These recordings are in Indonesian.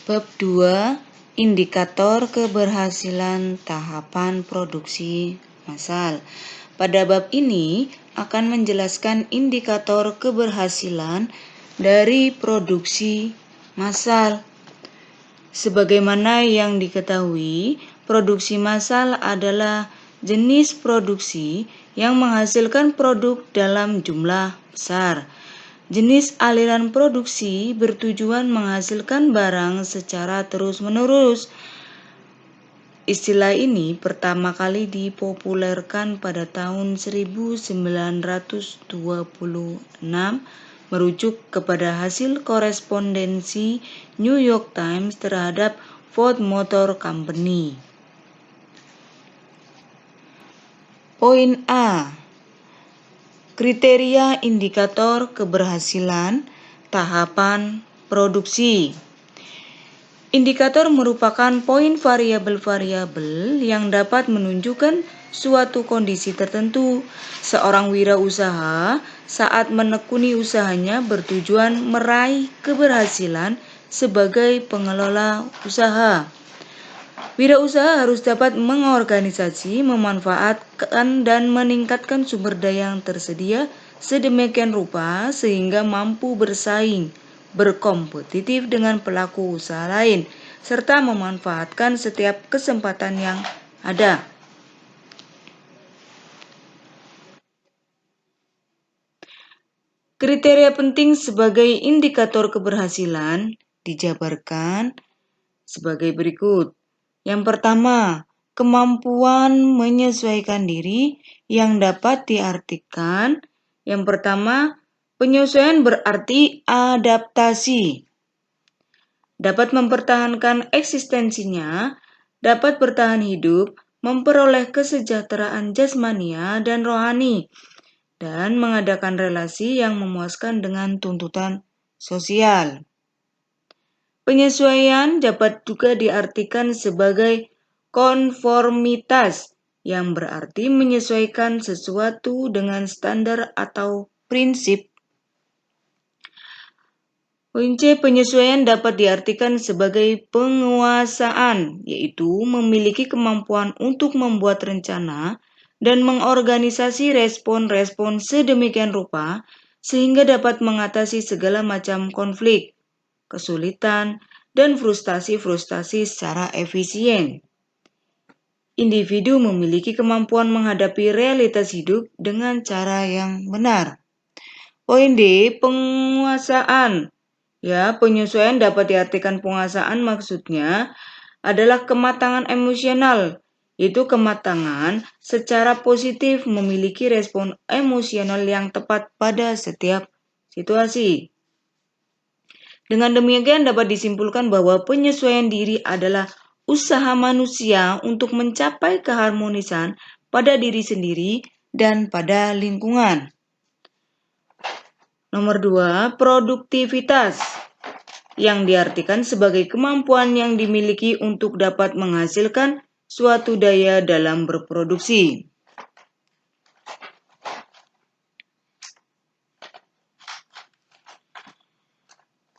Bab 2. Indikator keberhasilan tahapan produksi massal. Pada bab ini akan menjelaskan indikator keberhasilan dari produksi massal. Sebagaimana yang diketahui, produksi massal adalah jenis produksi yang menghasilkan produk dalam jumlah besar. Jenis aliran produksi bertujuan menghasilkan barang secara terus-menerus. Istilah ini pertama kali dipopulerkan pada tahun 1926 merujuk kepada hasil korespondensi New York Times terhadap Ford Motor Company. Poin A. Kriteria indikator keberhasilan tahapan produksi. Indikator merupakan poin variabel-variabel yang dapat menunjukkan suatu kondisi tertentu. Seorang wirausaha saat menekuni usahanya bertujuan meraih keberhasilan sebagai pengelola usaha. Wirausaha harus dapat mengorganisasi, memanfaatkan, dan meningkatkan sumber daya yang tersedia sedemikian rupa sehingga mampu bersaing, berkompetitif dengan pelaku usaha lain, serta memanfaatkan setiap kesempatan yang ada. Kriteria penting sebagai indikator keberhasilan dijabarkan sebagai berikut. Yang pertama, kemampuan menyesuaikan diri yang dapat diartikan. Yang pertama, penyesuaian berarti adaptasi. Dapat mempertahankan eksistensinya, dapat bertahan hidup, memperoleh kesejahteraan jasmania dan rohani, dan mengadakan relasi yang memuaskan dengan tuntutan sosial. Penyesuaian dapat juga diartikan sebagai konformitas, yang berarti menyesuaikan sesuatu dengan standar atau prinsip. Poin C. Penyesuaian dapat diartikan sebagai penguasaan, yaitu memiliki kemampuan untuk membuat rencana dan mengorganisasi respon-respon sedemikian rupa sehingga dapat mengatasi segala macam konflik, kesulitan, dan frustasi-frustasi secara efisien. Individu memiliki kemampuan menghadapi realitas hidup dengan cara yang benar. Poin D. Penguasaan. Penyesuaian dapat diartikan penguasaan maksudnya adalah kematangan emosional, yaitu kematangan secara positif memiliki respon emosional yang tepat pada setiap situasi. Dengan demikian dapat disimpulkan bahwa penyesuaian diri adalah usaha manusia untuk mencapai keharmonisan pada diri sendiri dan pada lingkungan. Nomor 2, produktivitas, yang diartikan sebagai kemampuan yang dimiliki untuk dapat menghasilkan suatu daya dalam berproduksi.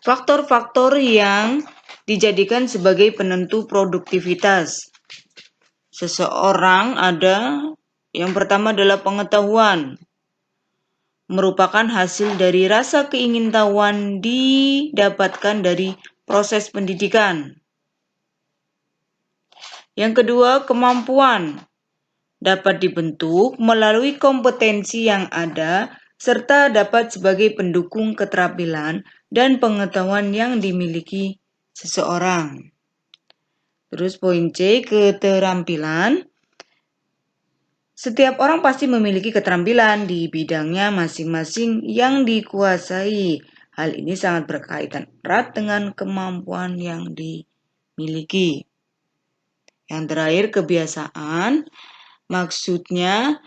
Faktor-faktor yang dijadikan sebagai penentu produktivitas seseorang ada. Yang pertama adalah pengetahuan, merupakan hasil dari rasa keingintahuan didapatkan dari proses pendidikan. Yang kedua, kemampuan dapat dibentuk melalui kompetensi yang ada serta dapat sebagai pendukung keterampilan dan pengetahuan yang dimiliki seseorang. Terus poin C, keterampilan. Setiap orang pasti memiliki keterampilan di bidangnya masing-masing yang dikuasai. Hal ini sangat berkaitan erat dengan kemampuan yang dimiliki. Yang terakhir, kebiasaan. Maksudnya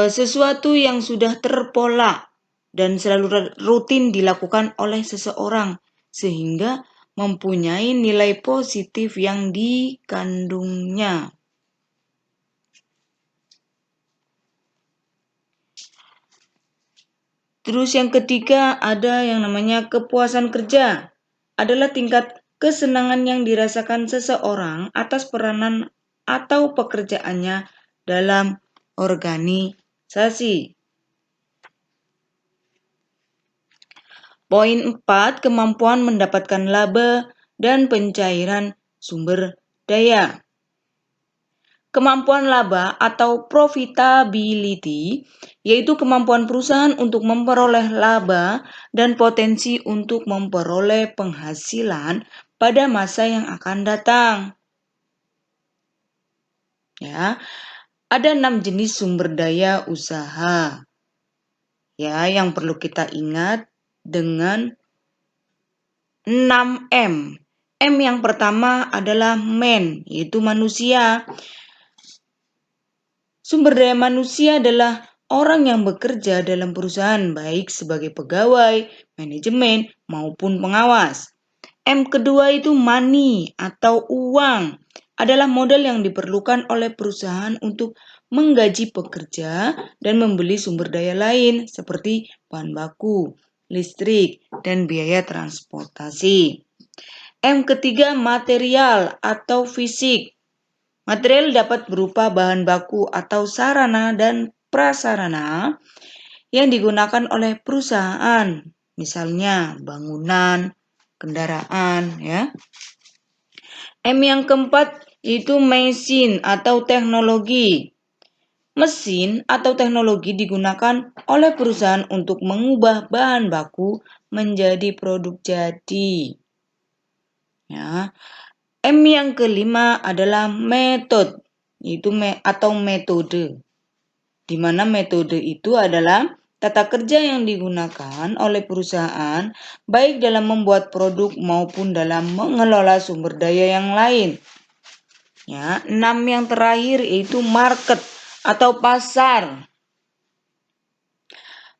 sesuatu yang sudah terpola dan selalu rutin dilakukan oleh seseorang sehingga mempunyai nilai positif yang dikandungnya. Terus yang ketiga ada yang namanya kepuasan kerja. Adalah tingkat kesenangan yang dirasakan seseorang atas peranan atau pekerjaannya dalam organisasi. Poin 4, kemampuan mendapatkan laba dan pencairan sumber daya. Kemampuan laba atau profitability yaitu kemampuan perusahaan untuk memperoleh laba dan potensi untuk memperoleh penghasilan pada masa yang akan datang. Ya, ada 6 jenis sumber daya usaha. Ya, yang perlu kita ingat dengan 6M. M yang pertama adalah man, yaitu manusia. Sumber daya manusia adalah orang yang bekerja dalam perusahaan baik sebagai pegawai, manajemen, maupun pengawas. M kedua itu money atau uang. Adalah modal yang diperlukan oleh perusahaan untuk menggaji pekerja dan membeli sumber daya lain seperti bahan baku, listrik, dan biaya transportasi. M ketiga material atau fisik. Material dapat berupa bahan baku atau sarana dan prasarana yang digunakan oleh perusahaan, misalnya bangunan, kendaraan, ya. M yang keempat itu mesin atau teknologi. Mesin atau teknologi digunakan oleh perusahaan untuk mengubah bahan baku menjadi produk jadi. Ya. M yang kelima adalah metode, yaitu atau metode. Di mana metode itu adalah tata kerja yang digunakan oleh perusahaan baik dalam membuat produk maupun dalam mengelola sumber daya yang lain. Ya, 6 yang terakhir yaitu market atau pasar.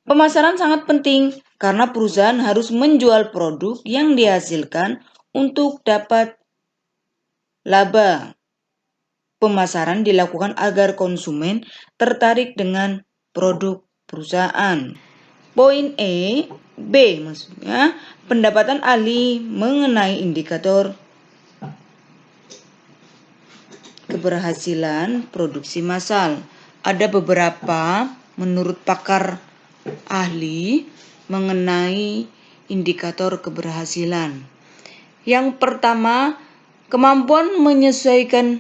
Pemasaran sangat penting karena perusahaan harus menjual produk yang dihasilkan untuk dapat laba. Pemasaran dilakukan agar konsumen tertarik dengan produk perusahaan. Poin B maksudnya pendapatan ahli mengenai indikator keberhasilan produksi massal. Ada beberapa menurut pakar ahli mengenai indikator keberhasilan. Yang pertama, kemampuan menyesuaikan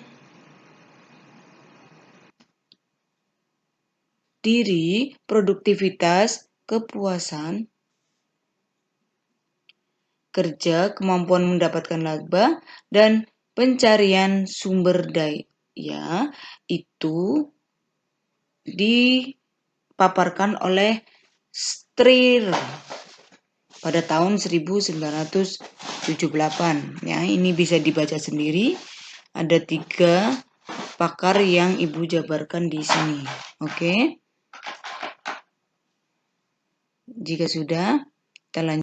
diri, produktivitas, kepuasan kerja, kemampuan mendapatkan laba, dan pencarian sumber daya itu dipaparkan oleh Strier pada tahun 1978. Ya, ini bisa dibaca sendiri. Ada 3 pakar yang Ibu jabarkan di sini. Oke. Jika sudah, kita lanjut.